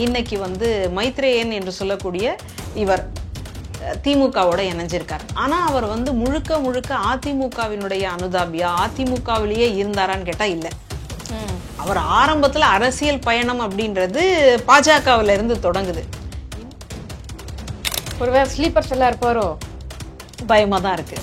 இன்னைக்கு வந்து மைத்ரேயன் என்று சொல்லக்கூடிய இவர் திமுகவோட இணைஞ்சிருக்கார். ஆனா அவர் வந்து முழுக்க முழுக்க அதிமுகவினுடைய அனுதாபியா, அதிமுகவிலேயே இருந்தாரான்னு கேட்டா இல்ல. அவர் ஆரம்பத்துல அரசியல் பயணம் அப்படின்றது பாஜகவில இருந்து தொடங்குது. ஒருவேளை ஸ்லீப்பர் செல்லா இருப்பாரோ பயமா தான் இருக்கு.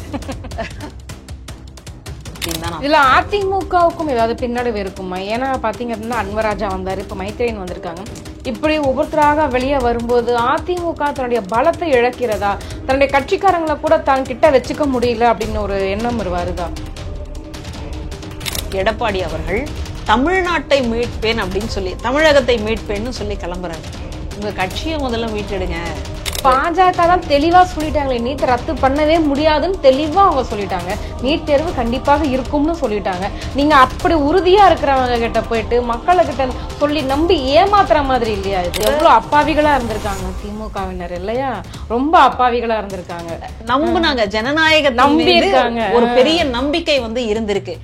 இதுல அதிமுகவுக்கும் ஏதாவது பின்னடைவு இருக்குமா? ஏன்னா பாத்தீங்க அப்படின்னா அன்வராஜா வந்தாரு, இப்ப மைத்ரேயன் வந்திருக்காங்க. இப்படி ஒவ்வொருத்தராக வெளியே வரும்போது அதிமுக தன்னுடைய பலத்தை இழக்கிறதா, தன்னுடைய கட்சிக்காரங்களை கூட தான் கிட்ட வச்சுக்க முடியல அப்படின்னு ஒரு எண்ணம் வருதா? எடப்பாடி அவர்கள் தமிழ்நாட்டை மீட்பேன் அப்படின்னு சொல்லி, தமிழகத்தை மீட்பேன்னு சொல்லி கிளம்புறாங்க. உங்க கட்சியை முதல்ல மீட்டெடுங்க. பாஜக தான் தெளிவா சொல்லிட்டாங்களே, நீட் ரத்து பண்ணவே முடியாதுன்னு தெளிவா அவங்க சொல்லிட்டாங்க. நீட் தேர்வு கண்டிப்பாக இருக்கும்னு சொல்லிட்டாங்க. நீங்க அப்படி உறுதியா இருக்கிறவங்க கிட்ட போயிட்டு மக்களை கிட்ட சொல்லி நம்பி ஏமாத்துற மாதிரி இல்லையா? இது எவ்வளவு அப்பாவிகளா இருந்திருக்காங்க திமுகவினர் இல்லையா? ரொம்ப அப்பாவிகளா இருந்திருக்காங்க. நம்புனாங்க, ஜனநாயக நம்பி இருக்காங்க. ஒரு பெரிய நம்பிக்கை வந்து இருந்திருக்கு.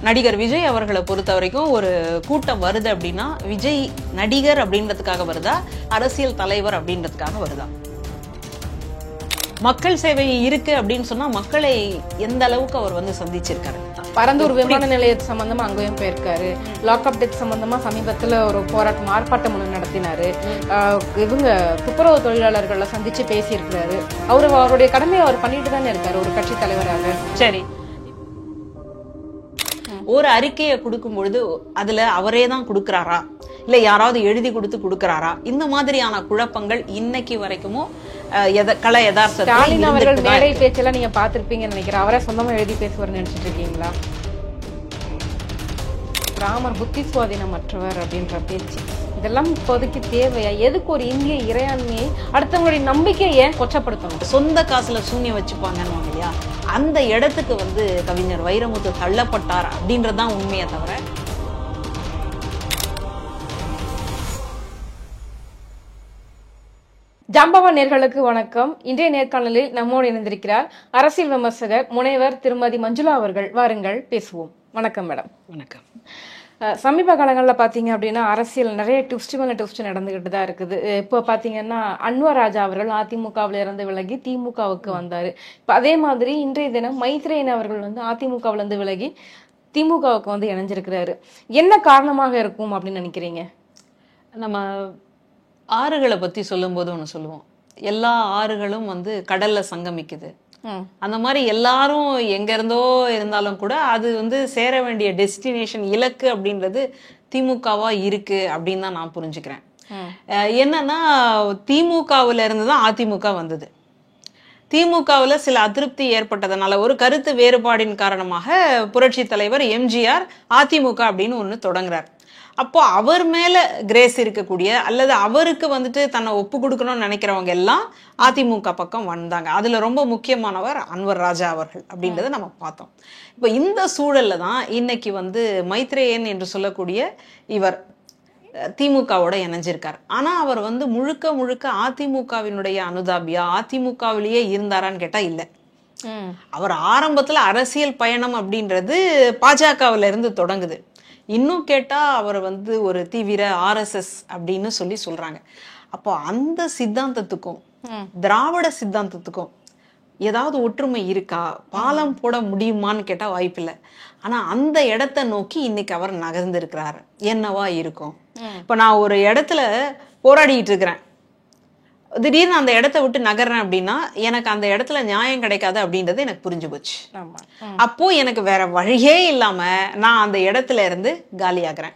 நடிகர் விஜய் அவர்களை பொறுத்த வரைக்கும் ஒரு கூட்டம் வருது அப்படின்னா விஜய் நடிகர் அப்படின்றதுக்காக வருதா, அரசியல் தலைவர் அப்படின்றதுக்காக வருதா? மக்கள் சேவை இருக்கு அப்படின்னு சொன்னா மக்களை எந்த அளவுக்கு அவர் வந்து சந்திச்சிருக்காரு. பரந்தூர் விமான நிலையத்து சம்பந்தமா அங்கேயும் போயிருக்காரு. லாக்அப் டெத் சம்பந்தமா சமீபத்துல ஒரு போராட்டம் ஆர்ப்பாட்டம் ஒண்ணு நடத்தினாரு. இவங்க துப்புரவு தொழிலாளர்களை சந்திச்சு பேசியிருக்கிறாரு. அவருடைய கடமையை அவர் பண்ணிட்டு தானே இருக்காரு ஒரு கட்சி தலைவராக. சரி, ஒரு அறிக்கையை கொடுக்கும் பொழுது அதுல அவரே தான் கொடுக்கிறாரா இல்ல யாராவது எழுதி கொடுத்து கொடுக்கிறாரா? இந்த மாதிரியான குழப்பங்கள் இன்னைக்கு வரைக்குமோ கலை யதார்த்தம். ஸ்டாலின் அவர்கள் மேடை பேச்செல்லாம் நீங்க பாத்திருப்பீங்கன்னு நினைக்கிறேன். அவரே சொந்தமா எழுதி பேசுவார் நினைச்சிட்டு இருக்கீங்களா? ராமர் புத்தி சுவாதீனமற்றவர் அப்படின்ற பேச்சு இதெல்லாம் இப்போதைக்கு தேவையா? எதுக்கு ஒரு இந்திய இறையாண்மையை அடுத்தவங்களுடைய நம்பிக்கையை ஏன் கொச்சப்படுத்தணும்? சொந்த காசுல சூன்யம் வச்சுப்பாங்கன்னு இல்லையா, அந்த இடத்துக்கு வந்து கவிஞர் வைரமுத்து தள்ளப்பட்டார் அப்படின்றதுதான் உண்மையை தவிர. ஜாம்பவா நேர்களுக்கு வணக்கம். இன்றைய நேர்காணலில் நம்மோடு இணைந்திருக்கிறார் அரசியல் விமர்சகர் முனைவர் திருமதி மஞ்சுளா அவர்கள். வாருங்கள் பேசுவோம். வணக்கம் மேடம். வணக்கம். சமீப காலங்களில் பார்த்தீங்க அப்படின்னா அரசியல் நிறைய ட்விஸ்ட் மேல ட்விஸ்ட் நடந்துகிட்டு தான் இருக்குது. இப்போ பார்த்தீங்கன்னா அன்வராஜா அவர்கள் அதிமுகவில் இருந்து விலகி திமுகவுக்கு வந்தாரு. இப்போ அதே மாதிரி இன்றைய தினம் மைத்ரேயன் அவர்கள் வந்து அதிமுகவில் இருந்து விலகி திமுகவுக்கு வந்து இணைஞ்சிருக்கிறாரு. என்ன காரணமாக இருக்கும் அப்படின்னு நினைக்கிறீங்க? நம்ம ஆறுகளை பத்தி சொல்லும் போது ஒண்ணு சொல்லுவோம், எல்லா ஆறுகளும் வந்து கடல்ல சங்கமிக்குது. அந்த மாதிரி எல்லாரும் எங்க இருந்தோ இருந்தாலும் கூட அது வந்து சேர வேண்டிய டெஸ்டினேஷன் இலக்கு அப்படின்றது திமுகவா இருக்கு அப்படின்னு தான் நான் புரிஞ்சுக்கிறேன். என்னன்னா திமுகவுல இருந்துதான் அதிமுக வந்தது. திமுகவுல சில அதிருப்தி ஏற்பட்டதனால ஒரு கருத்து வேறுபாடின் காரணமாக புரட்சி தலைவர் எம்ஜிஆர் அதிமுக அப்படின்னு ஒண்ணு தொடங்குறார். அப்போ அவர் மேல கிரேஸ் இருக்கக்கூடிய அல்லது அவருக்கு வந்துட்டு தன்னை ஒப்பு கொடுக்கணும்னு நினைக்கிறவங்க எல்லாம் அதிமுக பக்கம் வந்தாங்க. அதுல ரொம்ப முக்கியமானவர் அன்வர் ராஜா அவர்கள் அப்படின்றத நம்ம பார்த்தோம். இப்ப இந்த சூழல்ல தான் இன்னைக்கு வந்து மைத்ரேயன் என்று சொல்லக்கூடிய இவர் திமுகவோட இணைஞ்சிருக்கார். ஆனா அவர் வந்து முழுக்க முழுக்க அதிமுகவினுடைய அனுதாபியா, அதிமுகவிலேயே இருந்தாரான்னு கேட்டா இல்ல. அவர் ஆரம்பத்துல அரசியல் பயணம் அப்படின்றது பாஜகவில இருந்து தொடங்குது. இன்னும் கேட்டா அவர் வந்து ஒரு தீவிர RSS அப்படின்னு சொல்லி சொல்றாங்க. அப்போ அந்த சித்தாந்தத்துக்கும் திராவிட சித்தாந்தத்துக்கும் ஏதாவது ஒற்றுமை இருக்கா? பாலம் போட முடியுமான்னு கேட்டா வாய்ப்பில்லை. ஆனா அந்த இடத்தை நோக்கி இன்னைக்கு அவர் நகர்ந்து இருக்கிறாரு. என்னவா இருக்கும்? இப்ப நான் ஒரு இடத்துல போராடிட்டு இருக்கிறேன், திடீர்னு அந்த இடத்த விட்டு நகர்றேன் அப்படின்னா எனக்கு அந்த இடத்துல நியாயம் கிடைக்காது அப்படின்றது எனக்கு புரிஞ்சு போச்சு. அப்போ எனக்கு வேற வழியே இல்லாம நான் அந்த இடத்துல இருந்து காலியாகிறேன்.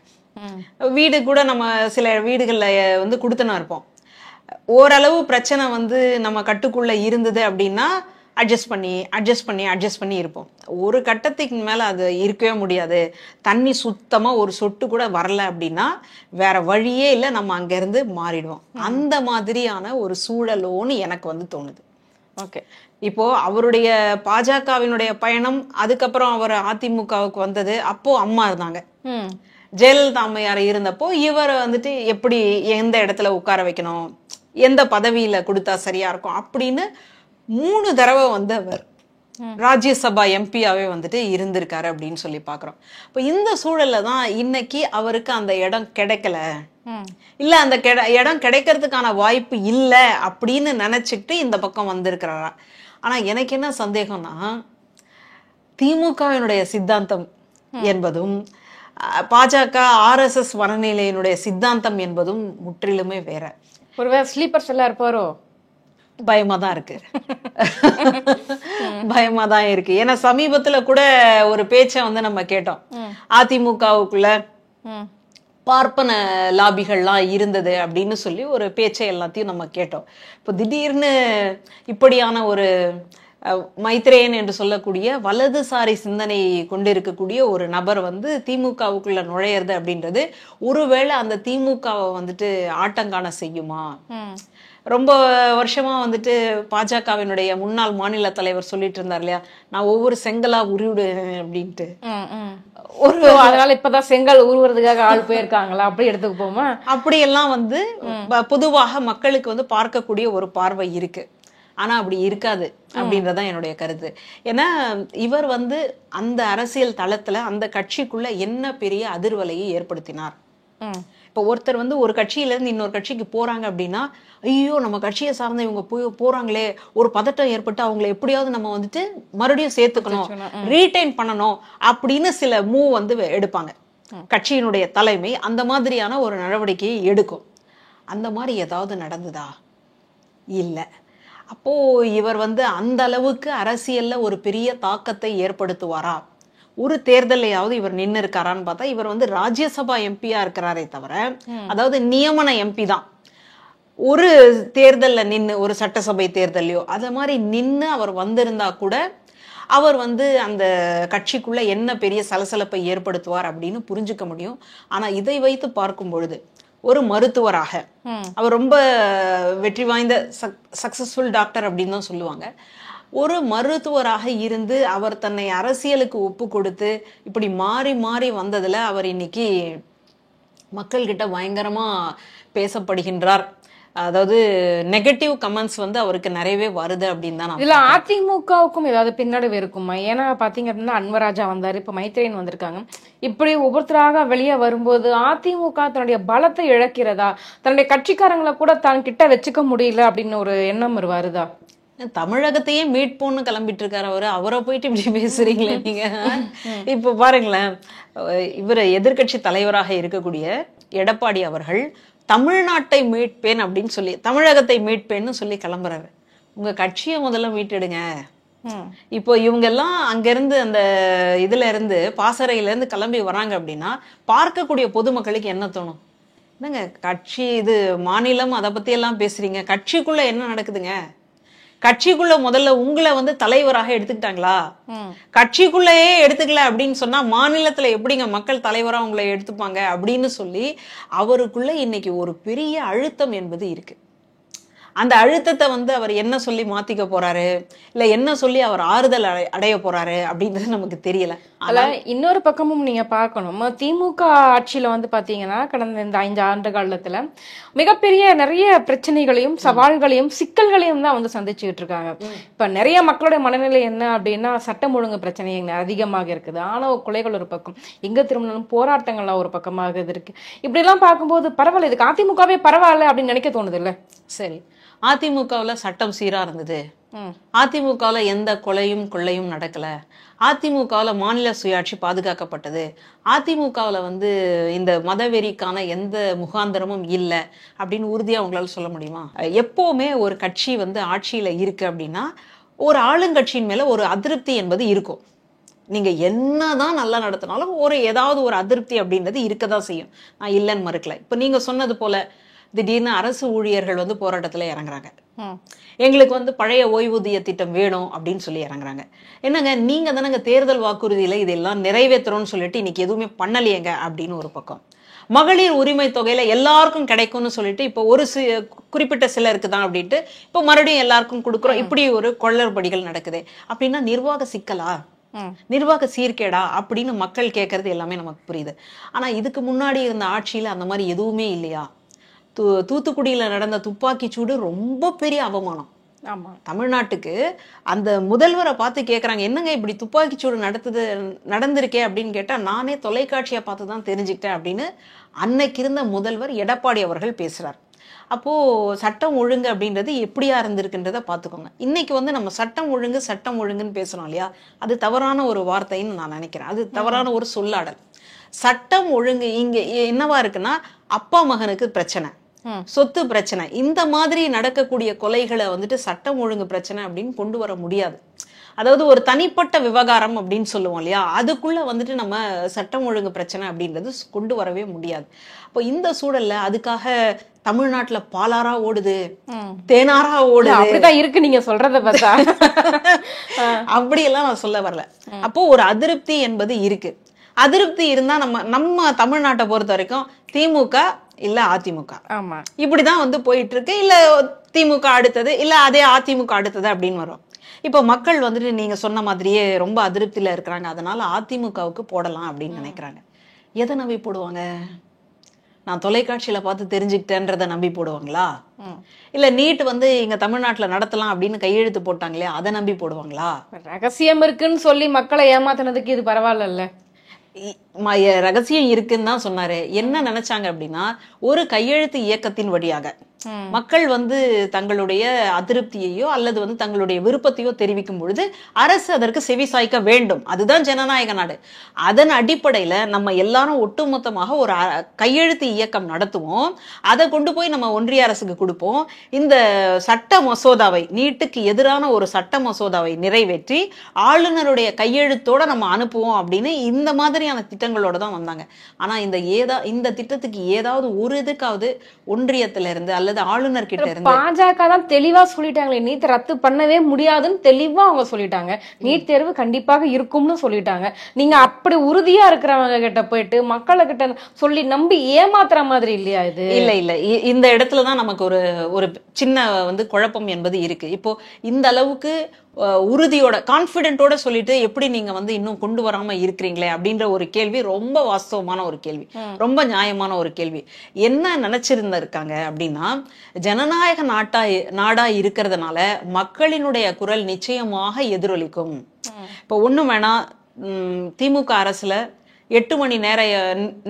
வீடு கூட நம்ம சில வீடுகள்ல வந்து கொடுத்துனா இருப்போம். ஓரளவு பிரச்சனை வந்து நம்ம கட்டுக்குள்ள இருந்தது அப்படின்னா அட்ஜஸ்ட் பண்ணி இருப்போம். ஒரு கட்டத்துக்கு மேல அது இருக்கவே முடியாது, தண்ணி சுத்தமா ஒரு சொட்டு கூட வரல அப்படின்னா வேற வழியே இல்லை, நம்ம அங்க இருந்து மாறிடுவோம். அந்த மாதிரியான ஒரு சூழலோன்னு எனக்கு வந்து தோணுது. ஓகே, இப்போ அவருடைய பாஜகவினுடைய பயணம், அதுக்கப்புறம் அவர் அதிமுகவுக்கு வந்தது. அப்போ அம்மா இருந்தாங்க, ஜெயலலிதா அம்மையார் இருந்தப்போ இவர் வந்துட்டு எப்படி எந்த இடத்துல உட்கார வைக்கணும், எந்த பதவியில கொடுத்தா சரியா இருக்கும் அப்படின்னு 3 தடவை வந்து அவர் ராஜ்யசபா எம்பியாவே வந்துட்டு இருந்திருக்காரு அப்படின்னு சொல்லி பாக்குறோம். இப்போ இந்த சூழல்ல தான் இன்னைக்கு அவருக்கு அந்த இடம் கிடைக்கல, இல்ல அந்த இடம் கிடைக்கிறதுக்கான வாய்ப்பு இல்ல அப்படின்னு நினைச்சிட்டு இந்த பக்கம் வந்திருக்கிறாரா. ஆனா எனக்கு என்ன சந்தேகம்னா, திமுகவினுடைய சித்தாந்தம் என்பதும் பாஜக RSS மனநிலையினுடைய சித்தாந்தம் என்பதும் முற்றிலுமே வேற. ஒருவேளை ஸ்லீப்பர்ஸ் எல்லாம் இருப்பாரோ? பயமா தான் இருக்கு. பயமா தான் இருக்கு. ஏன்னா சமீபத்துல கூட ஒரு பேச்சை வந்து நம்ம கேட்டோம். அதிமுகவுக்குள்ள பார்ப்பன லாபிகள்லாம் இருந்தது அப்படின்னு சொல்லி ஒரு பேச்சை எல்லாத்தையும் நம்ம கேட்டோம். இப்போ திடீர்னு இப்படியான ஒரு மைத்ரேயன் என்று சொல்லக்கூடிய வலதுசாரி சிந்தனை கொண்டிருக்கக்கூடிய ஒரு நபர் வந்து திமுகவுக்குள்ள நுழையிறது அப்படின்றது ஒருவேளை அந்த திமுகவை வந்துட்டு ஆட்டங்காண செய்யுமா? ரொம்ப வருஷமா வந்துட்டு பாஜகவினுடைய முன்னாள் மாநில தலைவர் சொல்லிட்டு இருந்தார் இல்லையா, நான் ஒவ்வொரு செங்கலா உருவிடுவேன் அப்படின்ட்டு. அதனால இப்பதான் செங்கல் உருவுறதுக்காக ஆள் போயிருக்காங்களா அப்படி எடுத்துக்க போமா? அப்படியெல்லாம் வந்து பொதுவாக மக்களுக்கு வந்து பார்க்கக்கூடிய ஒரு பார்வை இருக்கு. ஆனா அப்படி இருக்காது அப்படின்றதான் என்னுடைய கருத்து. ஏன்னா இவர் வந்து அந்த அரசியல் தளத்துல அந்த கட்சிக்குள்ள என்ன பெரிய அதிர்வலையை ஏற்படுத்தினார். இப்ப ஒருத்தர் வந்து ஒரு கட்சியில இருந்து இன்னொரு கட்சிக்கு போறாங்க அப்படின்னா, ஐயோ நம்ம கட்சியை சார்ந்த இவங்க போறாங்களே, ஒரு பதட்டம் ஏற்பட்டு அவங்களை எப்படியாவது நம்ம வந்துட்டு மறுபடியும் சேர்த்துக்கணும், ரீடைன் பண்ணணும் அப்படின்னு சில மூவ் வந்து எடுப்பாங்க. கட்சியினுடைய தலைமை அந்த மாதிரியான ஒரு நடவடிக்கையை எடுக்கும். அந்த மாதிரி ஏதாவது நடந்ததா? இல்ல. அப்போ இவர் வந்து அந்த அளவுக்கு அரசியல்ல ஒரு பெரிய தாக்கத்தை ஏற்படுத்துவாரா? ஒரு தேர்தலையாவது இவர் நின்று இருக்காரான்னு பார்த்தா இவர் வந்து ராஜ்யசபா எம்பியா இருக்கிறாரே தவிர, அதாவது நியமன எம்பி தான். ஒரு தேர்தல்ல நின்று, ஒரு சட்டசபை தேர்தலையோ அத மாதிரி நின்று அவர் வந்திருந்தா கூட அவர் வந்து அந்த கட்சிக்குள்ள என்ன பெரிய சலசலப்பை ஏற்படுத்துவார் அப்படின்னு புரிஞ்சுக்க முடியும். ஆனா இதை வைத்து பார்க்கும் பொழுது ஒரு மருத்துவராக அவர் ரொம்ப வெற்றி வாய்ந்த சக்சஸ்ஃபுல் டாக்டர் அப்படின்னு தான் சொல்லுவாங்க. ஒரு மருத்துவராக இருந்து அவர் தன்னை அரசியலுக்கு ஒப்பு கொடுத்து இப்படி மாறி மாறி வந்ததுல அவர் இன்னைக்கு மக்கள்கிட்ட பயங்கரமா பேசப்படுகின்றார். அதாவது நெகட்டிவ் கமெண்ட்ஸ் வந்து அவருக்கு நிறையவே வருது அப்படின்னு தான். இதுல அதிமுகவுக்கும் ஏதாவது பின்னடைவு இருக்குமா? ஏன்னா பாத்தீங்க அப்படின்னா அன்வராஜா வந்தாரு, இப்ப மைத்ரேயன் வந்திருக்காங்க. இப்படி ஒவ்வொருத்தராக வெளியே வரும்போது அதிமுக தன்னுடைய பலத்தை இழக்கிறதா, தன்னுடைய கட்சிக்காரங்களை கூட தான் கிட்ட வச்சுக்க முடியல அப்படின்னு ஒரு எண்ணம் வருதா? தமிழகத்தையே மீட்போன்னு கிளம்பிட்டு இருக்காரு அவரு. அவரை போயிட்டு இப்படி பேசுறீங்களே நீங்க. இப்ப பாருங்களேன், இவர் எதிர்கட்சி தலைவராக இருக்கக்கூடிய எடப்பாடி அவர்கள் தமிழ்நாட்டை மீட்பேன் அப்படின்னு சொல்லி, தமிழகத்தை மீட்பேன்னு சொல்லி கிளம்புறாரு. உங்க கட்சியை முதல்ல மீட்டெடுங்க. இப்போ இவங்க எல்லாம் அங்க இருந்து அந்த இதுல இருந்து பாசறையில இருந்து கிளம்பி வராங்க அப்படின்னா பார்க்கக்கூடிய பொதுமக்களுக்கு என்ன தோணும்? என்னங்க கட்சி இது மாநிலம் அதை பத்தி எல்லாம் பேசுறீங்க, கட்சிக்குள்ள என்ன நடக்குதுங்க? கட்சிக்குள்ள முதல்ல உங்களை வந்து தலைவராக எடுத்துக்கிட்டாங்களா? கட்சிக்குள்ளேயே எடுத்துக்கல அப்படின்னு சொன்னா மாநிலத்துல எப்படிங்க மக்கள் தலைவரா உங்களை எடுத்துப்பாங்க அப்படின்னு சொல்லி அவருக்குள்ள இன்னைக்கு ஒரு பெரிய அழுத்தம் என்பது இருக்கு. அந்த அழுத்தத்தை வந்து அவர் என்ன சொல்லி மாத்திக்க போறாரு, இல்ல என்ன சொல்லி அவர் ஆறுதல் அடைய போறாரு அப்படின்றது நமக்கு தெரியல. அதுல இன்னொரு பக்கமும் நீங்க பார்க்கணும், திமுக ஆட்சியில வந்து பாத்தீங்கன்னா கடந்த இந்த 5 ஆண்டு காலத்துல மிகப்பெரிய நிறைய பிரச்சனைகளையும் சவால்களையும் சிக்கல்களையும் தான் வந்து சந்திச்சுக்கிட்டு இருக்காங்க. இப்ப நிறைய மக்களுடைய மனநிலை என்ன அப்படின்னா, சட்டம் ஒழுங்கு பிரச்சனை அதிகமாக இருக்குது, ஆணவ கொலைகள் ஒரு பக்கம், எங்க திரும்பினாலும் போராட்டங்கள்லாம் ஒரு பக்கமாக இருக்கு. இப்படி எல்லாம் பார்க்கும்போது பரவாயில்ல, இதுக்கு அதிமுகவே பரவாயில்ல அப்படின்னு நினைக்க தோணுது இல்ல? சரி, அதிமுகவுல சட்டம் சீரா இருந்தது, அதிமுகவுல எந்த கொலையும் கொள்ளையும் நடக்கல, அதிமுகவுல மாநில சுயாட்சி பாதுகாக்கப்பட்டது, அதிமுகவுல வந்து இந்த மதவெறிக்கான எந்த முகாந்திரமும் இல்லை அப்படின்னு உறுதியா உங்களால சொல்ல முடியுமா? எப்பவுமே ஒரு கட்சி வந்து ஆட்சியில இருக்கு அப்படின்னா ஒரு ஆளுங்கட்சியின் மேல ஒரு அதிருப்தி என்பது இருக்கும். நீங்க என்னதான் நல்லா நடத்தினாலும் ஏதாவது ஒரு அதிருப்தி அப்படின்றது இருக்கதான் செய்யும். நான் இல்லைன்னு மறுக்கல. இப்ப நீங்க சொன்னது போல திடீர்னு அரசு ஊழியர்கள் வந்து போராட்டத்துல இறங்குறாங்க. எங்களுக்கு வந்து பழைய ஓய்வூதிய திட்டம் வேணும் அப்படின்னு சொல்லி இறங்குறாங்க. என்னங்க நீங்க தானங்க தேர்தல் வாக்குறுதியில இதெல்லாம் நிறைவேற்றுறோம்னு சொல்லிட்டு இன்னைக்கு எதுவுமே பண்ணலையேங்க அப்படின்னு ஒரு பக்கம். மகளிர் உரிமை தொகையில எல்லாருக்கும் கிடைக்கும்னு சொல்லிட்டு இப்போ ஒரு குறிப்பிட்ட சிலருக்கு தான் அப்படின்ட்டு இப்போ மறுபடியும் எல்லாருக்கும் கொடுக்குறோம். இப்படி ஒரு கொள்ளற்படிகள் நடக்குது அப்படின்னா நிர்வாக சிக்கலா, நிர்வாக சீர்கேடா அப்படின்னு மக்கள் கேட்கறது எல்லாமே நமக்கு புரியுது. ஆனா இதுக்கு முன்னாடி இருந்த ஆட்சியில அந்த மாதிரி எதுவுமே இல்லையா? தூத்துக்குடியில நடந்த துப்பாக்கி சூடு ரொம்ப பெரிய அவமானம். தமிழ்நாட்டுக்கு அந்த முதல்வரை பார்த்து கேட்கறாங்க, என்னங்க இப்படி துப்பாக்கிச்சூடு நடந்திருக்கே அப்படின்னு கேட்டா, நானே தொலைக்காட்சியை பார்த்து தான் தெரிஞ்சுக்கிட்டேன் அப்படின்னு அன்னைக்கு இருந்த முதல்வர் எடப்பாடி அவர்கள் பேசுறார். அப்போ சட்டம் ஒழுங்கு அப்படின்றது எப்படியா இருந்திருக்குன்றத பாத்துக்கோங்க. இன்னைக்கு வந்து நம்ம சட்டம் ஒழுங்குன்னு பேசுறோம் இல்லையா, அது தவறான ஒரு வார்த்தைன்னு நான் நினைக்கிறேன். அது தவறான ஒரு சொல்லாடல். சட்டம் ஒழுங்கு இங்க என்னவா இருக்குன்னா, அப்பா மகனுக்கு பிரச்சனை, சொத்து பிரச்சனை, இந்த மாதிரி நடக்கக்கூடிய கொலைகளை வந்துட்டு சட்டம் ஒழுங்கு பிரச்சனை அப்படின்னு கொண்டு வர முடியாது. அதாவது ஒரு தனிப்பட்ட விவகாரம் அப்படின்னு சொல்லுவோம் இல்லையா, அதுக்குள்ள வந்துட்டு நம்ம சட்டம் ஒழுங்கு பிரச்சனை அப்படின்றது கொண்டு வரவே முடியாது. அப்போ இந்த சூழல்ல அதுக்காக தமிழ்நாட்டுல பாலாரா ஓடுது, தேனாரா ஓடுது, அப்படிதான் இருக்கு நீங்க சொல்றத பார்த்தா. அப்படியெல்லாம் நான் சொல்ல வரல. அப்போ ஒரு அதிருப்தி என்பது இருக்கு. அதிருப்தி இருந்தா நம்ம தமிழ்நாட்டை பொறுத்த வரைக்கும் திமுக இல்ல அதிமுக இப்படிதான் வந்து போயிட்டு இருக்கு. இல்ல திமுக அடுத்தது, இல்ல அதே அதிமுக அடுத்தது அப்படின்னு வரும். இப்ப மக்கள் வந்துட்டு நீங்க சொன்ன மாதிரியே ரொம்ப அதிருப்தியில இருக்கிறாங்க. அதனால அதிமுகவுக்கு போடலாம் அப்படின்னு நினைக்கிறாங்க. எதை நம்பி போடுவாங்க? நான் தொலைக்காட்சியில பார்த்து தெரிஞ்சுக்கிட்டேன்றத நம்பி போடுவாங்களா? இல்ல நீட் வந்து இங்க தமிழ்நாட்டுல நடத்தலாம் அப்படின்னு கையெழுத்து போட்டாங்களே, அதை நம்பி போடுவாங்களா? ரகசியம் இருக்குன்னு சொல்லி மக்களை ஏமாத்தினதுக்கு இது பரவாயில்ல. ரகசியம் இருக்குன்னு தான் சொன்னாரு. என்ன நினைச்சாங்க அப்படின்னா, ஒரு கையெழுத்து இயக்கத்தின் வழியாக மக்கள் வந்து தங்களுடைய அதிருப்தியையோ அல்லது வந்து தங்களுடைய விருப்பத்தையோ தெரிவிக்கும் பொழுது அரசு அதற்கு செவி சாய்க்க வேண்டும். அதுதான் ஜனநாயக நாடு. அதன் அடிப்படையில நம்ம எல்லாரும் ஒட்டுமொத்தமாக ஒரு கையெழுத்து இயக்கம் நடத்துவோம். அதை கொண்டு போய் நம்ம ஒன்றிய அரசுக்கு கொடுப்போம். இந்த சட்ட மசோதாவை, நீட்டுக்கு எதிரான ஒரு சட்ட மசோதாவை நிறைவேற்றி ஆளுநருடைய கையெழுத்தோட நம்ம அனுப்புவோம் அப்படின்னு இந்த மாதிரியான திட்டங்களோட தான் வந்தாங்க. ஆனா இந்த திட்டத்துக்கு ஏதாவது ஒரு இதுக்காவது ஒன்றியத்துல இருந்து அல்லது ஆளுநர் கிட்ட இருந்து பாஜக தான் தெளிவா சொல்லிட்டாங்களே, நீட் ரத்து பண்ணவே முடியாதுன்னு தெளிவா அவங்க சொல்லிட்டாங்க. நீட் தேர்வு கண்டிப்பாக இருக்கும்னு சொல்லிட்டாங்க. நீங்க அப்படி உறுதியா இருக்கிறவங்க கிட்ட போயிட்டு மக்களை கிட்ட சொல்லி நம்பி ஏமாத்துற மாதிரி இல்லையா இது? இல்ல இந்த இடத்துலதான் நமக்கு ஒரு சின்ன வந்து குழப்பம் என்பது இருக்கு. இப்போ இந்த அளவுக்கு உறுதியோட கான்பிடென்ட்டோட சொல்லிட்டு எப்படி நீங்க வந்து இன்னும் கொண்டு வராம இருக்கிறீங்களே அப்படின்ற ஒரு கேள்வி ரொம்ப வாஸ்தவமான ஒரு கேள்வி, ரொம்ப நியாயமான ஒரு கேள்வி. என்ன நினைச்சிருந்திருக்காங்க அப்படின்னா, ஜனநாயக நாடா இருக்கிறதுனால மக்களினுடைய குரல் நிச்சயமாக எதிரொலிக்கும். இப்ப ஒண்ணும் வேணா, திமுக அரசுல 8 மணி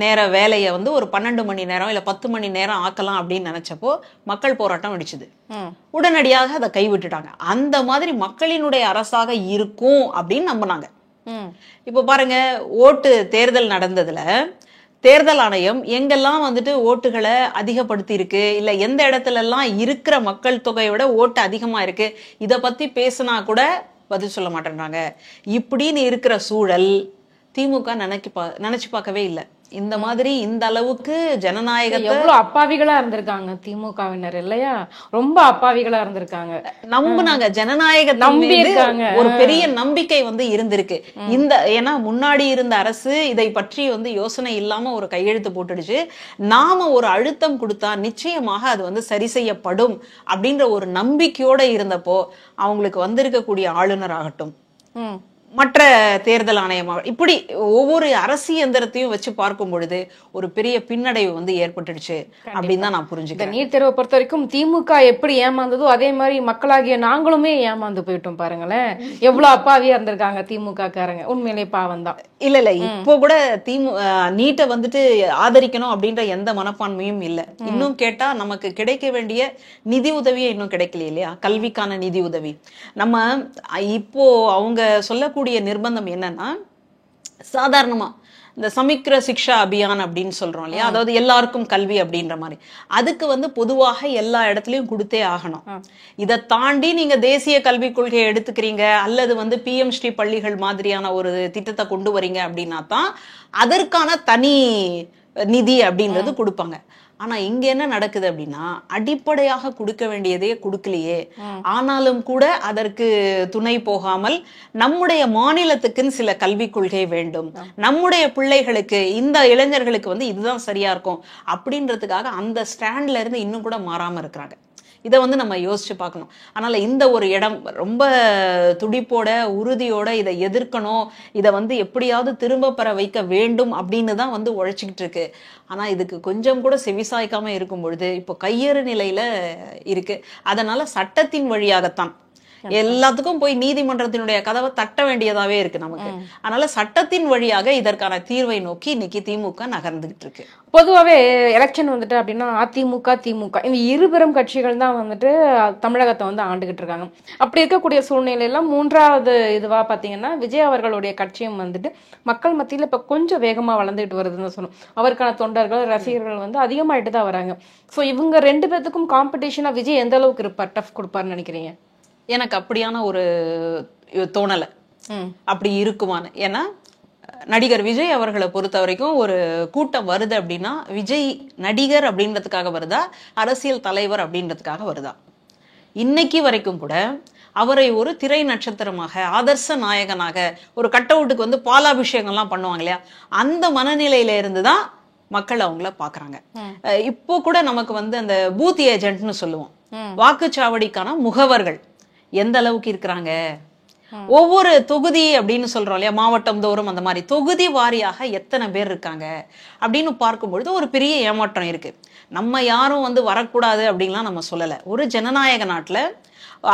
நேர வேலையை வந்து ஒரு 12 மணி நேரம் இல்ல 10 மணி நேரம் ஆக்கலாம் அப்படின்னு நினைச்சப்போ மக்கள் போராட்டம் வெடிச்சுது. உடனடியாக அதை கைவிட்டுட்டாங்க. அந்த மாதிரி மக்களினுடைய அரசாக இருக்கும் அப்படின்னு நம்பினாங்க. இப்ப பாருங்க, தேர்தல் நடந்ததுல தேர்தல் ஆணையம் எங்கெல்லாம் வந்துட்டு ஓட்டுகளை அதிகப்படுத்தி இருக்கு, இல்ல எந்த இடத்துல எல்லாம் இருக்கிற மக்கள் தொகையோட ஓட்டு அதிகமா இருக்கு, இத பத்தி பேசினா கூட பதில் சொல்ல மாட்டேன்றாங்க. இப்படின்னு இருக்கிற சூழல் திமுக நினைச்சு பார்க்கவே இல்லை. இந்த மாதிரி இந்த அளவுக்கு ஜனநாயகத்தை எவ்வளவு அப்பாவிகளா இருந்திருக்காங்க திமுகவினர் இல்லையா? ரொம்ப அப்பாவிகளா இருந்திருக்காங்க. நம்புனாங்க, ஜனநாயகத்தை ஒரு பெரிய நம்பிக்கை வந்து இருந்திருக்கு. ஏன்னா முன்னாடி இருந்த அரசு இதை பற்றி வந்து யோசனை இல்லாம ஒரு கையெழுத்து போட்டுடுச்சு. நாம ஒரு அழுத்தம் கொடுத்தா நிச்சயமாக அது வந்து சரி செய்யப்படும் அப்படின்ற ஒரு நம்பிக்கையோட இருந்தப்போ அவங்களுக்கு வந்திருக்கக்கூடிய ஆளுநர் ஆகட்டும், மற்ற தேர்தல் ஆணையமாக, இப்படி ஒவ்வொரு அரசு இயந்திரத்தையும் வச்சு பார்க்கும் பொழுது ஒரு பெரிய பின்னடைவு வந்து ஏற்பட்டுடுச்சு அப்படின்னு தான் நான் புரிஞ்சுக்கிறேன். நீட் தேர்வை பொறுத்த வரைக்கும் திமுக எப்படி ஏமாந்ததோ அதே மாதிரி மக்களாகிய நாங்களுமே ஏமாந்து போயிட்டோம். பாருங்களேன், எவ்வளவு அப்பாவியா இருந்திருக்காங்க திமுக காரங்க. உண்மையிலே பாவம் தான். இல்ல இப்போ கூட நீட்டை வந்துட்டு ஆதரிக்கணும் அப்படின்ற எந்த மனப்பான்மையும் இல்லை. இன்னும் கேட்டா நமக்கு கிடைக்க வேண்டிய நிதி உதவியே இன்னும் கிடைக்கல இல்லையா? கல்விக்கான நிதி உதவி நம்ம இப்போ அவங்க சொல்லக்கூடிய நிர்பந்தம் என்னன்னா, சாதாரணமா இந்த சமிக்ர சிக்ஷா அபியான் அப்படின்னு சொல்றோம் இல்லையா, அதாவது எல்லாருக்கும் கல்வி அப்படின்ற மாதிரி, அதுக்கு வந்து பொதுவாக எல்லா இடத்துலயும் கொடுத்தே ஆகணும். இதை தாண்டி நீங்க தேசிய கல்விக் கொள்கையை எடுத்துக்கிறீங்க அல்லது வந்து PM ஸ்ரீ பள்ளிகள் மாதிரியான ஒரு திட்டத்தை கொண்டு வரீங்க அப்படின்னா தான் அதற்கான தனி நிதி அப்படின்றது கொடுப்பாங்க. ஆனா இங்க என்ன நடக்குது அப்படின்னா, அடிப்படையாக கொடுக்க வேண்டியதே கொடுக்கலையே. ஆனாலும் கூட அதற்கு துணை போகாமல் நம்முடைய மாநிலத்துக்குன்னு சில கல்விக் கொள்கை வேண்டும், நம்முடைய பிள்ளைகளுக்கு இந்த இளைஞர்களுக்கு வந்து இதுதான் சரியா இருக்கும் அப்படின்றதுக்காக அந்த ஸ்டாண்ட்ல இருந்து இன்னும் கூட மாறாம இருக்கிறாங்க. இதை வந்து நம்ம யோசிச்சு பார்க்கணும். அதனால இந்த ஒரு இடம் ரொம்ப துடிப்போட உறுதியோட இதை எதிர்க்கணும், இதை வந்து எப்படியாவது திரும்ப பெற வைக்க வேண்டும் அப்படின்னு தான் வந்து உழைச்சிக்கிட்டு இருக்கு. ஆனா இதுக்கு கொஞ்சம் கூட செவிசாய்க்காம இருக்கும் பொழுது இப்போ கையறு நிலையில இருக்கு. அதனால சட்டத்தின் வழியாகத்தான் எல்லாத்துக்கும் போய் நீதிமன்றத்தினுடைய கதவை தட்ட வேண்டியதாவே இருக்கு நமக்கு. அதனால சட்டத்தின் வழியாக இதற்கான தீர்வை நோக்கி இன்னைக்கு திமுக நகர்ந்துகிட்டு இருக்கு. பொதுவாகவே எலெக்ஷன் வந்துட்டு அப்படின்னா அதிமுக திமுக இந்த இருபெரும் கட்சிகள் தான் வந்துட்டு தமிழகத்தை வந்து ஆண்டுகிட்டு இருக்காங்க. அப்படி இருக்கக்கூடிய சூழ்நிலையில மூன்றாவது இதுவா பாத்தீங்கன்னா விஜய் அவர்களுடைய கட்சியும் வந்துட்டு மக்கள் மத்தியில இப்ப கொஞ்சம் வேகமா வளர்ந்துட்டு வருதுன்னு சொல்லணும். அவருக்கான தொண்டர்கள் ரசிகர்கள் வந்து அதிகமாயிட்டு தான் வராங்க. ஸோ இவங்க ரெண்டு பேத்துக்கும் காம்படிஷனா விஜய் எந்த அளவுக்கு இருப்பார், டஃப் கொடுப்பாருன்னு நினைக்கிறீங்க? எனக்கு அப்படியான ஒரு தோணலை அப்படி இருக்குமான்னு. ஏன்னா நடிகர் விஜய் அவர்களை பொறுத்த வரைக்கும் ஒரு கூட்டம் வருது அப்படின்னா விஜய் நடிகர் அப்படின்றதுக்காக வருதா, அரசியல் தலைவர் அப்படின்றதுக்காக வருதா? இன்னைக்கு வரைக்கும் கூட அவரை ஒரு திரை நட்சத்திரமாக ஆதர்ச நாயகனாக ஒரு கட் அவுட்டுக்கு வந்து பாலாபிஷேகம்லாம் பண்ணுவாங்க இல்லையா, அந்த மனநிலையில இருந்துதான் மக்கள் அவங்கள பாக்குறாங்க. இப்போ கூட நமக்கு வந்து அந்த பூத் ஏஜென்ட்னு சொல்லுவோம், வாக்குச்சாவடிக்கான முகவர்கள் எந்த அளவுக்கு இருக்கிறாங்க, ஒவ்வொரு தொகுதி அப்படின்னு சொல்றோம் இல்லையா, மாவட்டம் தோறும் அந்த மாதிரி தொகுதி வாரியாக எத்தனை பேர் இருக்காங்க அப்படின்னு பார்க்கும்பொழுது ஒரு பெரிய ஏமாற்றம் இருக்கு. நம்ம யாரும் வந்து வரக்கூடாது அப்படின்லாம் நம்ம சொல்லலை. ஒரு ஜனநாயக நாட்டுல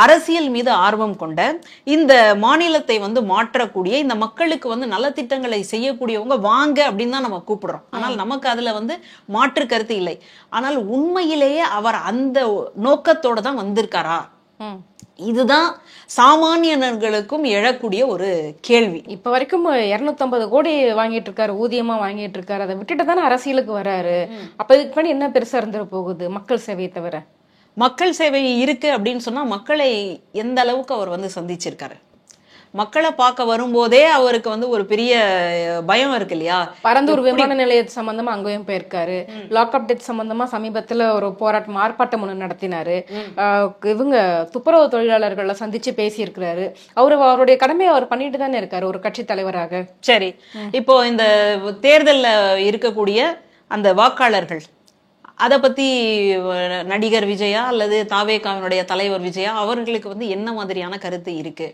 அரசியல் மீது ஆர்வம் கொண்ட இந்த மாநிலத்தை வந்து மாற்றக்கூடிய இந்த மக்களுக்கு வந்து நலத்திட்டங்களை செய்யக்கூடியவங்க வாங்க அப்படின்னு தான் நம்ம கூப்பிடுறோம். ஆனால் நமக்கு அதுல வந்து மாற்று கருத்து இல்லை. ஆனால் உண்மையிலேயே அவர் அந்த நோக்கத்தோட தான் வந்திருக்காரா, இதுதான் சாமானியர்களுக்கும் எழக்கூடிய ஒரு கேள்வி. இப்ப வரைக்கும் 250 கோடி வாங்கிட்டு இருக்காரு, ஊதியமா வாங்கிட்டு இருக்காரு. அதை விட்டுட்டு தானே அரசியலுக்கு வராரு. அப்ப இதுக்கு பண்ணி என்ன பெருசா இருந்துட போகுது மக்கள் சேவையை தவிர? மக்கள் சேவை இருக்கு அப்படின்னு சொன்னா மக்களை எந்த அளவுக்கு அவர் வந்து சந்திச்சிருக்காரு? மக்களை பார்க்க வரும்போதே அவருக்கு வந்து ஒரு பெரிய பயம் இருக்கு இல்லையா. பரந்தூர் விமான நிலையத்து சம்பந்தமா அங்கேயும் போயிருக்காரு. லாக்அப் டெத் சம்பந்தமா சமீபத்துல ஒரு போராட்டம் ஆர்ப்பாட்டம் ஒண்ணு நடத்தினாரு. இவங்க துப்புரவு தொழிலாளர்களை சந்திச்சு பேசி இருக்கிறாரு. அவருடைய கடமையை அவர் பண்ணிட்டு தானே இருக்காரு ஒரு கட்சி தலைவராக. சரி, இப்போ இந்த தேர்தல்ல இருக்கக்கூடிய அந்த வாக்காளர்கள் அதை பத்தி நடிகர் விஜயா அல்லது தாவேகாவினுடைய தலைவர் விஜயா அவர்களுக்கு வந்து என்ன மாதிரியான கருத்து இருக்கு?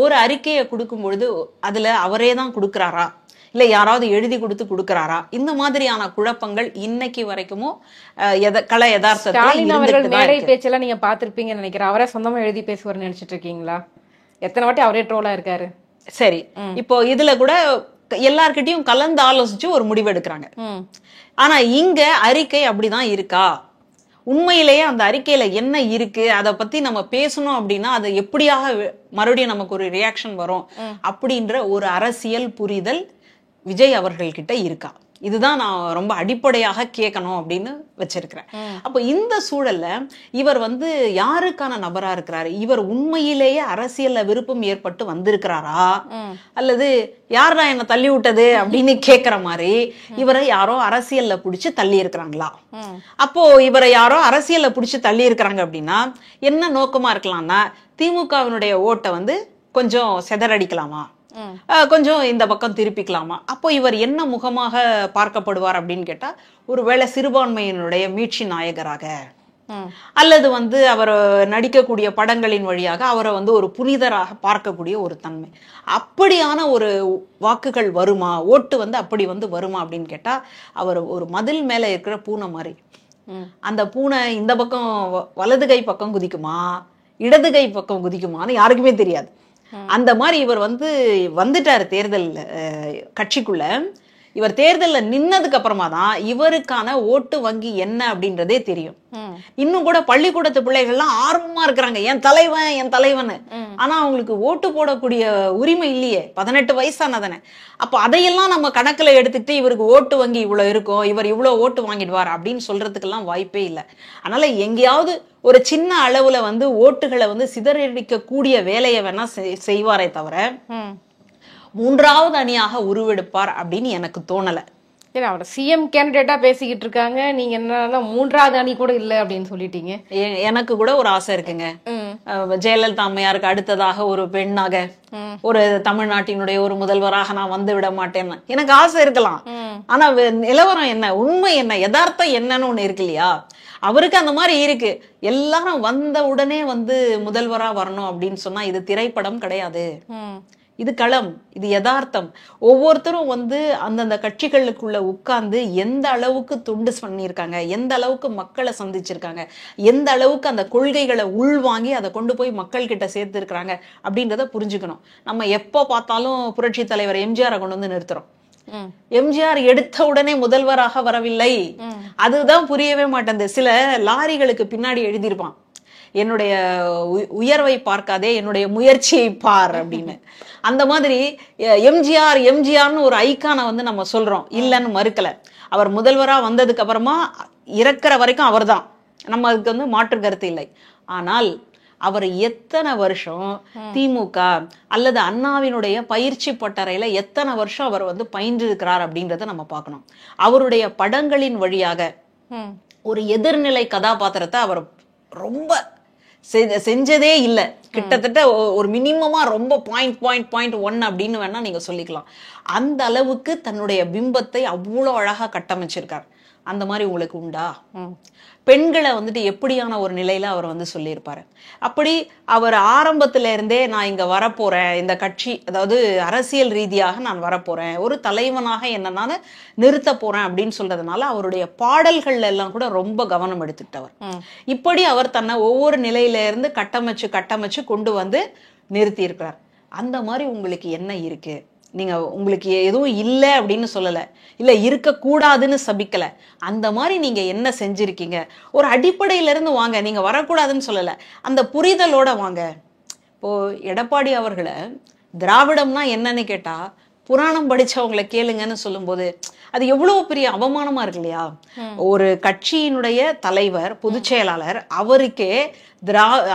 ஒரு அறிக்கையை கொடுக்கும் பொழுது அதுல அவரே தான் கொடுக்கிறாரா, இல்ல யாராவது எழுதி கொடுத்து கொடுக்கிறாரா? இந்த மாதிரியான குழப்பங்கள் இன்னைக்கு வரைக்கும் கல யதார்த்தத்தில் மேடை பேச்செல்லாம் நீங்க பாத்திருப்பீங்கன்னு நினைக்கிறேன். அவரே சொந்தமா எழுதி பேசுவார்னு நினைச்சிட்டு இருக்கீங்களா? எத்தனை வாட்டி அவரே ட்ரோலா இருக்காரு. சரி, இப்போ இதுல கூட எல்லார்கிட்டையும் கலந்து ஆலோசிச்சு ஒரு முடிவு எடுக்கிறாங்க. ஆனா இங்க அறிக்கை அப்படிதான் இருக்கா? உண்மையிலேயே அந்த அறிக்கையில என்ன இருக்கு அதை பத்தி நம்ம பேசணும் அப்படின்னா அது எப்படியாக மறுபடியும் நமக்கு ஒரு ரியாக்ஷன் வரும் அப்படின்ற ஒரு அரசியல் புரிதல் விஜய் அவர்கள் கிட்ட இருக்கா? இதுதான் நான் ரொம்ப அடிப்படையாக கேட்கணும் அப்படின்னு வச்சிருக்கிறேன். அப்போ இந்த சூழல்ல இவர் வந்து யாருக்கான நபரா இருக்கிறாரு? இவர் உண்மையிலேயே அரசியல்ல விருப்பம் ஏற்பட்டு வந்திருக்கிறாரா, அல்லது யாரா என்ன தள்ளி விட்டது அப்படின்னு கேட்கிற மாதிரி இவரை யாரோ அரசியல்ல புடிச்சு தள்ளி இருக்கிறாங்களா? அப்போ இவரை யாரோ அரசியல்ல புடிச்சு தள்ளி இருக்கிறாங்க அப்படின்னா என்ன நோக்கமா இருக்கலாம்னா திமுகவினுடைய ஓட்டை வந்து கொஞ்சம் செதறடிக்கலாமா, கொஞ்சம் இந்த பக்கம் திருப்பிக்கலாமா? அப்போ இவர் என்ன முகமாக பார்க்கப்படுவார் அப்படின்னு கேட்டா ஒருவேளை சிறுபான்மையினுடைய மீட்சி நாயகராக, அல்லது வந்து அவர் நடிக்கக்கூடிய படங்களின் வழியாக அவரை வந்து ஒரு புனிதராக பார்க்கக்கூடிய ஒரு தன்மை, அப்படியான ஒரு வாக்குகள் வருமா, ஓட்டு வந்து அப்படி வந்து வருமா அப்படின்னு கேட்டா அவர் ஒரு மதில் மேல இருக்கிற பூனை மாதிரி. அந்த பூனை இந்த பக்கம் வலது கை பக்கம் குதிக்குமா இடது கை பக்கம் குதிக்குமான்னு யாருக்குமே தெரியாது. அந்த மாதிரி இவர் வந்து வந்துட்டாரு தேர்தல் கட்சிக்குள்ள. இவர் தேர்தல்ல நின்னதுக்கு அப்புறமா தான் இவருக்கான ஓட்டு வங்கி என்ன அப்படின்றதே தெரியும். இன்னும் கூட பள்ளிக்கூடத்து பிள்ளைகள்லாம் ஆர்வமா இருக்கிறாங்க, என் தலைவன் என் தலைவன். ஆனா அவங்களுக்கு ஓட்டு போடக்கூடிய உரிமை இல்லையே, 18 வயசானதானே. அப்ப அதையெல்லாம் நம்ம கணக்குல எடுத்துக்கிட்டு இவருக்கு ஓட்டு வங்கி இவ்வளவு இருக்கும், இவர் இவ்வளவு ஓட்டு வாங்கிடுவார் அப்படின்னு சொல்றதுக்கெல்லாம் வாய்ப்பே இல்லை. அதனால எங்கேயாவது ஒரு சின்ன அளவுல வந்து ஓட்டுகளை வந்து சிதறடிக்க கூடிய வேலையை வேணா செய்வாரே தவிர மூன்றாவது அணியாக உருவெடுப்பார் அப்படின்னு எனக்கு தோணல. ஏன்னா அவர் சிஎம் கேண்டிடேட்டா பேசிக்கிட்டு இருக்காங்க, நீங்க என்ன மூன்றாவது அணி கூட இல்லை அப்படின்னு சொல்லிட்டீங்க. எனக்கு கூட ஒரு ஆசை இருக்குங்க, ஜெயலலிதா அம்மையாருக்கு அடுத்ததாக ஒரு பெண்ணாக ஒரு தமிழ்நாட்டினுடைய ஒரு முதல்வராக நான் வந்து விட மாட்டேன்னு எனக்கு ஆசை இருக்கலாம். ஆனா நிலவரம் என்ன, உண்மை என்ன, யதார்த்தம் என்னன்னு ஒண்ணு இருக்கு இல்லையா? அவருக்கு அந்த மாதிரி இருக்கு. எல்லாரும் வந்த உடனே வந்து முதல்வரா வரணும் அப்படின்னு சொன்னா இது திரைப்படம் கிடையாது, இது களம், இது யதார்த்தம். ஒவ்வொருத்தரும் வந்து அந்தந்த கட்சிகளுக்குள்ள உட்கார்ந்து எந்த அளவுக்கு தொண்டு பண்ணியிருக்காங்க, எந்த அளவுக்கு மக்களை சந்திச்சிருக்காங்க, எந்த அளவுக்கு அந்த கொள்கைகளை உள்வாங்கி அதை கொண்டு போய் மக்கள் கிட்ட சேர்த்து இருக்கிறாங்க அப்படின்றத புரிஞ்சுக்கணும். நம்ம எப்போ பார்த்தாலும் புரட்சி தலைவர் எம்ஜிஆரை கொண்டு வந்து நிறுத்துறோம். எம்ஜிஆர் எடுத்த உடனே முதல்வராக வரவில்லை, அதுதான் புரியவே மாட்டேங்குது. சில லாரிகளுக்கு பின்னாடி எழுதியிருப்பான், என்னுடைய உயர்வை பார்க்காதே என்னுடைய முயற்சியை பார் அப்படின்னு. அந்த மாதிரி எம்ஜிஆர் எம்ஜிஆர்னு ஒரு ஐக்கானை வந்து நம்ம சொல்றோம், இல்லைன்னு மறுக்கல. அவர் முதல்வரா வந்ததுக்கு அப்புறமா இறக்குற வரைக்கும் அவர் தான், நம்ம அதுக்கு வந்து மாற்று கருத்து இல்லை. ஆனால் அவர் எத்தனை வருஷம் திமுக அல்லது அண்ணாவினுடைய பயிற்சி பட்டறையில எத்தனை வருஷம் அவர் வந்து பயின்று இருக்கிறார் அப்படின்றத நம்ம பார்க்கணும். அவருடைய படங்களின் வழியாக ஒரு எதிர்நிலை கதாபாத்திரத்தை அவர் ரொம்ப செஞ்சதே இல்லை. கிட்டத்தட்ட ஒரு மினிமமா ரொம்ப .1 அப்படின்னு வேணா நீங்க சொல்லிக்கலாம். அந்த அளவுக்கு தன்னுடைய பிம்பத்தை அவ்வளோ அழகா கட்டமைச்சிருக்கார். அந்த மாதிரி உங்களுக்கு உண்டா? பெண்களை வந்துட்டு எப்படியான ஒரு நிலையில அவர் வந்து சொல்லியிருப்பாரு. அப்படி அவர் ஆரம்பத்துல இருந்தே நான் இங்க வரப்போறேன், இந்த கட்சி அதாவது அரசியல் ரீதியாக நான் வரப்போறேன், ஒரு தலைவனாக என்ன நான் நிறுத்த போறேன் அப்படின்னு சொல்றதுனால அவருடைய பாடல்கள்ல எல்லாம் கூட ரொம்ப கவனம் எடுத்துக்கிட்டவர். இப்படி அவர் தன்னை ஒவ்வொரு நிலையில இருந்து கட்டமைச்சு கொண்டு வந்து நிறுத்தி இருக்கிறார். அந்த மாதிரி உங்களுக்கு என்ன இருக்கு? நீங்க உங்களுக்கு எதுவும் இல்லை அப்படின்னு சொல்லல, இல்ல இருக்கக்கூடாதுன்னு சபிக்கல. அந்த மாதிரி நீங்க என்ன செஞ்சிருக்கீங்க? ஒரு அடிப்படையில இருந்து வாங்க, நீங்க வரக்கூடாதுன்னு சொல்லல, அந்த புரிதலோட வாங்க. இப்போ எடப்பாடி அவர்களை திராவிடம்னா என்னன்னு கேட்டா புராணம் படிச்சவங்களை கேளுங்கன்னு சொல்லும்போது அது எவ்வளவு பெரிய அவமானமா இருக்கு இல்லையா? ஒரு கட்சியினுடைய தலைவர், பொதுச் செயலாளர், அவருக்கே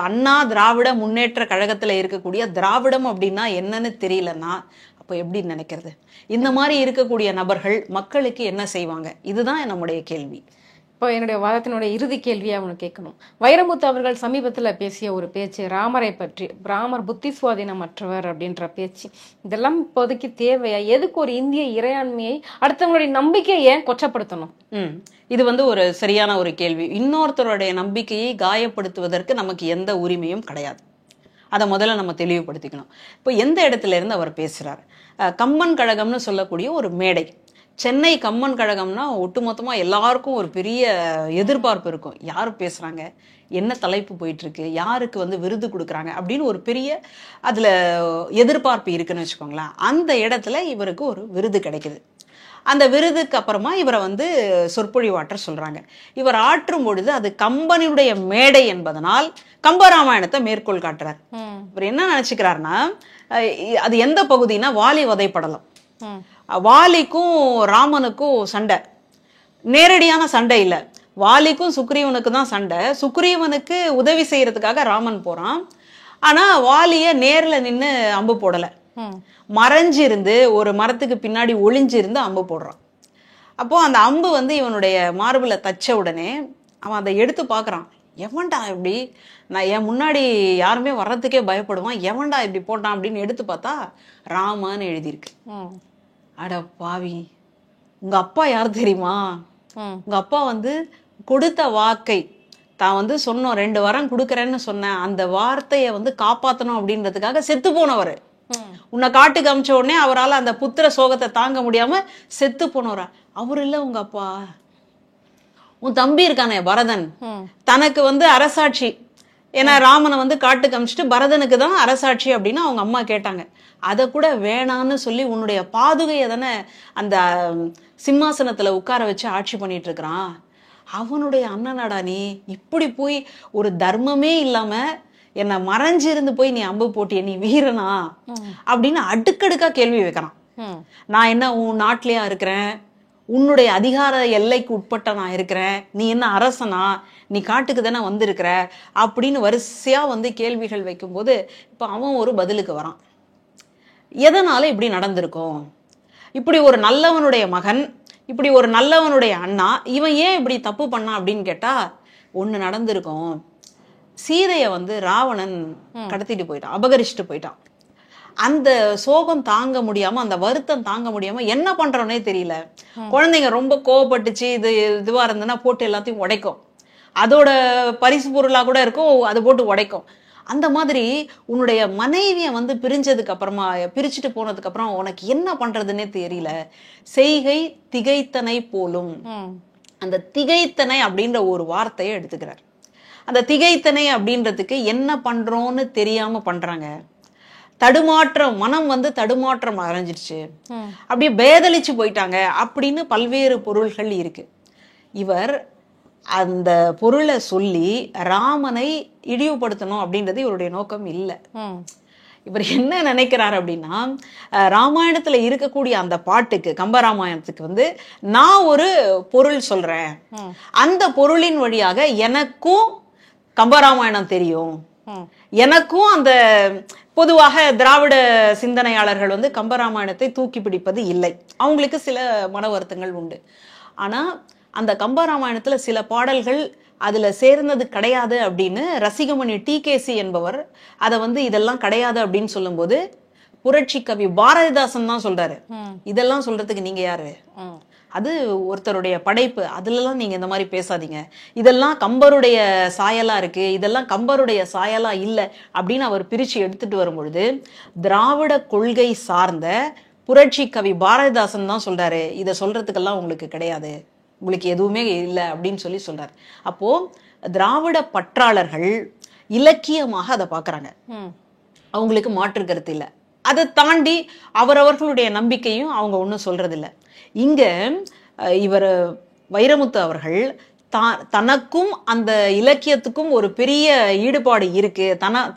அண்ணா திராவிட முன்னேற்ற கழகத்துல இருக்கக்கூடிய திராவிடம் அப்படின்னா என்னன்னு தெரியலன்னா அப்ப எப்படி நினைக்கிறது? இந்த மாதிரி இருக்கக்கூடிய நபர்கள் மக்களுக்கு என்ன செய்வாங்க? இதுதான் நம்முடைய கேள்வி. இப்போ என்னுடைய வாதத்தினுடைய இறுதி கேள்வியா அவனு கேட்கணும். வைரமுத்து அவர்கள் சமீபத்துல பேசிய ஒரு பேச்சு, ராமரை பற்றி, ராமர் புத்தி சுவாதீனமற்றவர் அப்படின்ற பேச்சு, இதெல்லாம் இப்போதைக்கு தேவையா? எதுக்கு ஒரு இந்திய இறையாண்மையை அடுத்தவங்களுடைய நம்பிக்கையை ஏன் கொச்சப்படுத்தணும்? இது வந்து ஒரு சரியான ஒரு கேள்வி. இன்னொருத்தருடைய நம்பிக்கையை காயப்படுத்துவதற்கு நமக்கு எந்த உரிமையும் கிடையாது. அதை முதல்ல நம்ம தெளிவுபடுத்திக்கணும். இப்போ எந்த இடத்துல இருந்து அவர் பேசுறார்? கம்மன் கழகம்னு சொல்லக்கூடிய ஒரு மேடை, சென்னை கம்மன் கழகம்னா ஒட்டுமொத்தமா எல்லாருக்கும் ஒரு பெரிய எதிர்பார்ப்பு இருக்கும். யார் பேசுறாங்க, என்ன தலைப்பு போயிட்டு இருக்கு, யாருக்கு வந்து விருது கொடுக்குறாங்க அப்படின்னு ஒரு பெரிய அதுல எதிர்பார்ப்பு இருக்குன்னு வச்சுக்கோங்களேன். அந்த இடத்துல இவருக்கு ஒரு விருது கிடைக்குது. அந்த விருதுக்கு அப்புறமா இவரை வந்து சொற்பொழிவாற்ற சொல்றாங்க. இவர் ஆற்றும் பொழுது அது கம்பனுடைய மேடை என்பதனால் கம்பராமாயணத்தை மேற்கோள் காட்டுறார். இவர் என்ன நினைச்சுக்கிறாருன்னா, அது எந்த பகுதினா வாலி வதைப்படலம். வாலிக்கும் ராமனுக்கும் சண்டை, நேரடியான சண்டை இல்லை, வாலிக்கும் சுக்ரீவனுக்கு தான் சண்டை. சுக்ரீவனுக்கு உதவி செய்யறதுக்காக ராமன் போறான். ஆனா வாலிய நேர்ல நின்று அம்பு போடலை, மறைஞ்சிருந்து ஒரு மரத்துக்கு பின்னாடி ஒளிஞ்சிருந்து அம்பு போடுறான். அப்போ அந்த அம்பு வந்து இவனுடைய மார்புல தச்ச உடனே அவன் அதை எடுத்து பார்க்கறான். எவன்டா இப்படி, நான் என் முன்னாடி யாருமே வர்றதுக்கே பயப்படுவான், எவன்டா இப்படி போட்டான் அப்படின்னு எடுத்து பார்த்தா ராமன்னு எழுதியிருக்கு. அட பாவி, உங்க அப்பா யார் தெரியுமா? உங்க அப்பா வந்து கொடுத்த வாக்கை தான் வந்து சொன்னோம், 2 வரம் கொடுக்கறேன்னு சொன்னேன், அந்த வார்த்தையை வந்து காப்பாத்தணும் அப்படின்றதுக்காக செத்து போனவர். உன்னை காட்டுக்கு அமிச்ச உடனே அவரால் அந்த புத்திர சோகத்தை தாங்க முடியாம செத்து போனவரா? அவர் இல்ல உங்க அப்பா. உன் தம்பி இருக்கானே பரதன், தனக்கு வந்து அரசாட்சி, ஏன்னா ராமனை வந்து காட்டுக்கு அமிச்சிட்டு பரதனுக்கு தான் அரசாட்சி அப்படின்னு அவங்க அம்மா கேட்டாங்க. அதை கூட வேணான்னு சொல்லி உன்னுடைய பாதுகையை தானே அந்த சிம்மாசனத்துல உட்கார வச்சு ஆட்சி பண்ணிட்டு இருக்கிறான், அவனுடைய அண்ணனாடா நீ. இப்படி போய் ஒரு தர்மமே இல்லாம என்ன மறைஞ்சிருந்து போய் நீ அம்பு போட்டிய, நீ வீரனா அப்படின்னு அடுக்கடுக்கா கேள்வி வைக்கிறான். நான் என்ன உன் நாட்டிலேயா இருக்கிறேன், உன்னுடைய அதிகார எல்லைக்கு உட்பட்ட நான் இருக்கிறேன், நீ என்ன அரசனா, நீ காட்டுக்கு தானே வந்திருக்கிற அப்படின்னு வரிசையா வந்து கேள்விகள் வைக்கும்போது இப்ப அவன் ஒரு பதிலுக்கு வரான். எதனால இப்படி நடந்திருக்கும்? இப்படி ஒரு நல்லவனுடைய மகன், இப்படி ஒரு நல்லவனுடைய அண்ணா, இவன் ஏன் இப்படி தப்பு பண்ணான் அப்படின்னு கேட்டா ஒண்ணு நடந்திருக்கும். சீதையை வந்து ராவணன் கடத்திட்டு போயிட்டான், அபகரிச்சுட்டு போயிட்டான். அந்த சோகம் தாங்க முடியாம, அந்த வருத்தம் தாங்க முடியாம என்ன பண்றோன்னே தெரியல. குழந்தைங்க ரொம்ப கோவப்பட்டுச்சு, இதுவா இருந்ததுன்னா போட்டு எல்லாத்தையும் உடைக்கும். அதோட பரிசு பொருளா கூட இருக்கும், அது போட்டு உடைக்கும். அந்த மாதிரி உன்னுடைய மனைவியை வந்து பிரிஞ்சதுக்கு அப்புறமா, பிரிச்சுட்டு போனதுக்கு அப்புறம் உனக்கு என்ன பண்றதுன்னே தெரியல. செய்கை திகைத்தனை போலும். அந்த திகைத்தனை அப்படின்ற ஒரு வார்த்தையை எடுத்துக்கிறார். அந்த திகைத்தனை அப்படின்றதுக்கு என்ன பண்றோம்னு தெரியாம பண்றாங்க. தடுமாற்றம், மனம் வந்து தடுமாற்றம் அடைஞ்சிருச்சு, அப்படியே பேதலிச்சு போயிட்டாங்க அப்படின்னு பல்வேறு பொருள்கள் இருக்கு. இவர் அந்த பொருளை சொல்லி ராமனை இழிவுபடுத்தணும் அப்படின்றது இவருடைய நோக்கம் இல்லை. இவர் என்ன நினைக்கிறார் அப்படின்னா, ராமாயணத்துல இருக்கக்கூடிய அந்த பாட்டுக்கு, கம்பராமாயணத்துக்கு வந்து நான் ஒரு பொருள் சொல்றேன், அந்த பொருளின் வழியாக எனக்கும் கம்பராமாயணம் தெரியும், எனக்கும் அந்த பொதுவாக திராவிட சிந்தனையாளர்கள் வந்து கம்பராமாயணத்தை தூக்கி பிடிப்பது இல்லை, அவங்களுக்கு சில மன வருத்தங்கள் உண்டு. ஆனா அந்த கம்பராமாயணத்துல சில பாடல்கள் அதுல சேர்ந்தது கிடையாது அப்படின்னு ரசிகமணி டிகேசி என்பவர் அதை வந்து இதெல்லாம் கிடையாது அப்படின்னு சொல்லும்போது புரட்சி கவி பாரதிதாசன் தான் சொல்றாரு, இதெல்லாம் சொல்றதுக்கு நீங்க யாரு, அது ஒருத்தருடைய படைப்பு, அதுலலாம் நீங்க இந்த மாதிரி பேசாதீங்க, இதெல்லாம் கம்பருடைய சாயலா இருக்கு, இதெல்லாம் கம்பருடைய சாயலா இல்லை அப்படின்னு அவர் பிரிச்சு எடுத்துட்டு வரும்பொழுது திராவிட கொள்கை சார்ந்த புரட்சி கவி பாரதிதாசன் தான் சொல்றாரு, இதை சொல்றதுக்கெல்லாம் உங்களுக்கு கிடையாது, உங்களுக்கு எதுவுமே இல்லை அப்படின்னு சொல்லி சொல்றாரு. அப்போ திராவிட பற்றாளர்கள் இலக்கியமாக அதை பாக்குறாங்க, அவங்களுக்கு மாற்று கருத்து இல்லை. அதை தாண்டி அவரவர்களுடைய நம்பிக்கையும் அவங்க ஒன்றும் சொல்றது இல்லை. இங்க இவர் வைரமுத்து அவர்கள் தனக்கும் அந்த இலக்கியத்துக்கும் ஒரு பெரிய ஈடுபாடு இருக்கு,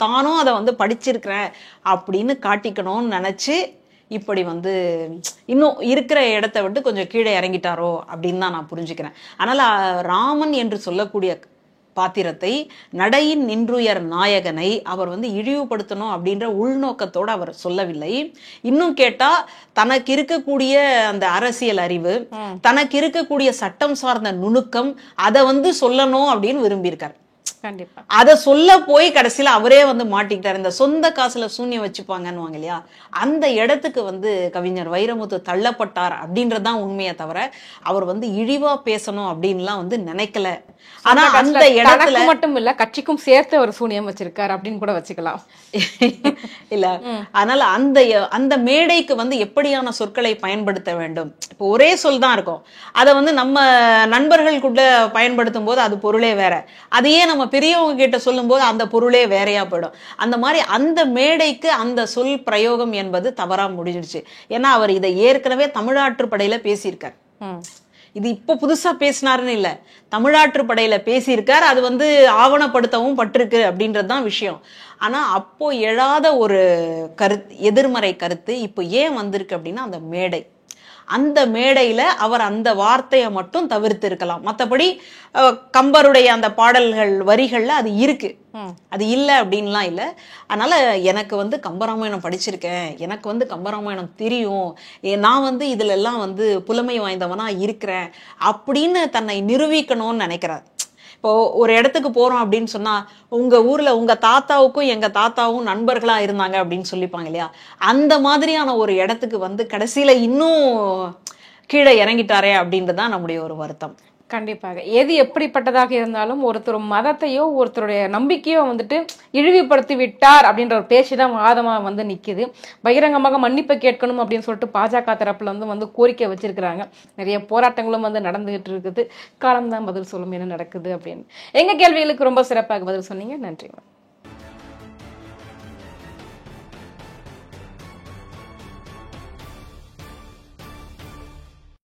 தானும் அதை வந்து படிச்சிருக்கிறேன் அப்படின்னு காட்டிக்கணும்னு நினைச்சு இப்படி வந்து இன்னும் இருக்கிற இடத்த விட்டு கொஞ்சம் கீழே இறங்கிட்டாரோ அப்படின்னு தான் நான் புரிஞ்சுக்கிறேன். அதனால ராமன் என்று சொல்லக்கூடிய பாத்திரத்தை, நடையின் நின்றுயர் நாயகனை அவர் வந்து இழிவுபடுத்தணும் அப்படின்ற உள்நோக்கத்தோடு அவர் சொல்லவில்லை. இன்னும் கேட்டா தனக்கு இருக்கக்கூடிய அந்த அரசியல் அறிவு, தனக்கு இருக்கக்கூடிய சட்டம் சார்ந்த நுணுக்கம், அதை வந்து சொல்லணும் அப்படின்னு விரும்பியிருக்கார். கண்டிப்பா அத சொல்ல போய் கடைசியில அவரே வந்து மாட்டிக்கிட்டார். இந்த சொந்த காசுல சூன்யம் வச்சுப்பாங்கன்னு வாங்க இல்லையா, அந்த இடத்துக்கு வந்து கவிஞர் வைரமுத்து தள்ளப்பட்டார் அப்படின்றதுதான் உண்மையை தவிர அவர் வந்து இழிவா பேசணும் அப்படின்லாம் வந்து நினைக்கல. ஆனா அந்த இடத்துல மட்டும் இல்ல, கட்சிக்கும் சேர்த்து அவர் சூன்யம் வச்சிருக்காரு அப்படின்னு கூட வச்சுக்கலாம் இல்ல. அதனால அந்த மேடைக்கு வந்து எப்படியான சொற்களை பயன்படுத்த வேண்டும், இப்போ ஒரே சொல் தான் இருக்கும், அதை வந்து நம்ம நண்பர்கள் கூட பயன்படுத்தும் போது அது பொருளே வேற, அதையே நம்ம பெரியவங்க கிட்ட சொல்லும் போது அந்த பொருளே வேறையா போயிடும். அந்த மாதிரி அந்த மேடைக்கு அந்த சொல் பிரயோகம் என்பது தவறா முடிஞ்சிடுச்சு. ஏன்னா அவர் இதை ஏற்கனவே தமிழாற்றுப்படையில பேசியிருக்கார். இது இப்ப புதுசா பேசினாருன்னு இல்ல, தமிழாற்றுப்படையில பேசியிருக்கார். அது வந்து ஆவணப்படுத்தவும் பட்டிருக்கு அப்படின்றதுதான் விஷயம். ஆனா அப்போ எழாத ஒரு கருத்து, எதிர்மறை கருத்து இப்போ ஏன் வந்திருக்கு அப்படின்னா அந்த மேடை, அந்த மேடையில அவர் அந்த வார்த்தையை மட்டும் தவிர்த்து இருக்கலாம். மற்றபடி கம்பருடைய அந்த பாடல்கள் வரிகள்ல அது இருக்கு, அது இல்லை அப்படின்லாம் இல்லை. அதனால எனக்கு வந்து கம்பராமாயணம் படிச்சிருக்கேன், எனக்கு வந்து கம்பராமாயணம் தெரியும், நான் வந்து இதுல எல்லாம் வந்து புலமை வாய்ந்தவனா இருக்கிறேன் அப்படின்னு தன்னை நிரூபிக்கணும்னு நினைக்கிறார். இப்போ ஒரு இடத்துக்கு போறோம் அப்படின்னு சொன்னா, உங்க ஊர்ல உங்க தாத்தாவுக்கும் எங்க தாத்தாவும் நண்பர்களா இருந்தாங்க அப்படின்னு சொல்லிப்பாங்க இல்லையா, அந்த மாதிரியான ஒரு இடத்துக்கு வந்து கடைசியில இன்னும் கீழே இறங்கிட்டாரே அப்படின்றதுதான் நம்முடைய ஒரு வருத்தம். கண்டிப்பாக எது எப்படிப்பட்டதாக இருந்தாலும் ஒருத்தர் மதத்தையோ ஒருத்தருடைய நம்பிக்கையோ வந்துட்டு இழிவுபடுத்தி விட்டார் அப்படின்ற ஒரு பேச்சுதான் வாதமா வந்து நிக்குது. பகிரங்கமாக மன்னிப்பு கேட்கணும் அப்படின்னு சொல்லிட்டு பாஜக தரப்புல வந்து கோரிக்கை வச்சிருக்கிறாங்க. நிறைய போராட்டங்களும் வந்து நடந்துகிட்டு இருக்குது. காலம்தான் பதில் சொல்லும் என்ன நடக்குது அப்படின்னு. எங்க கேள்விகளுக்கு ரொம்ப சிறப்பாக பதில் சொன்னீங்க. நன்றி.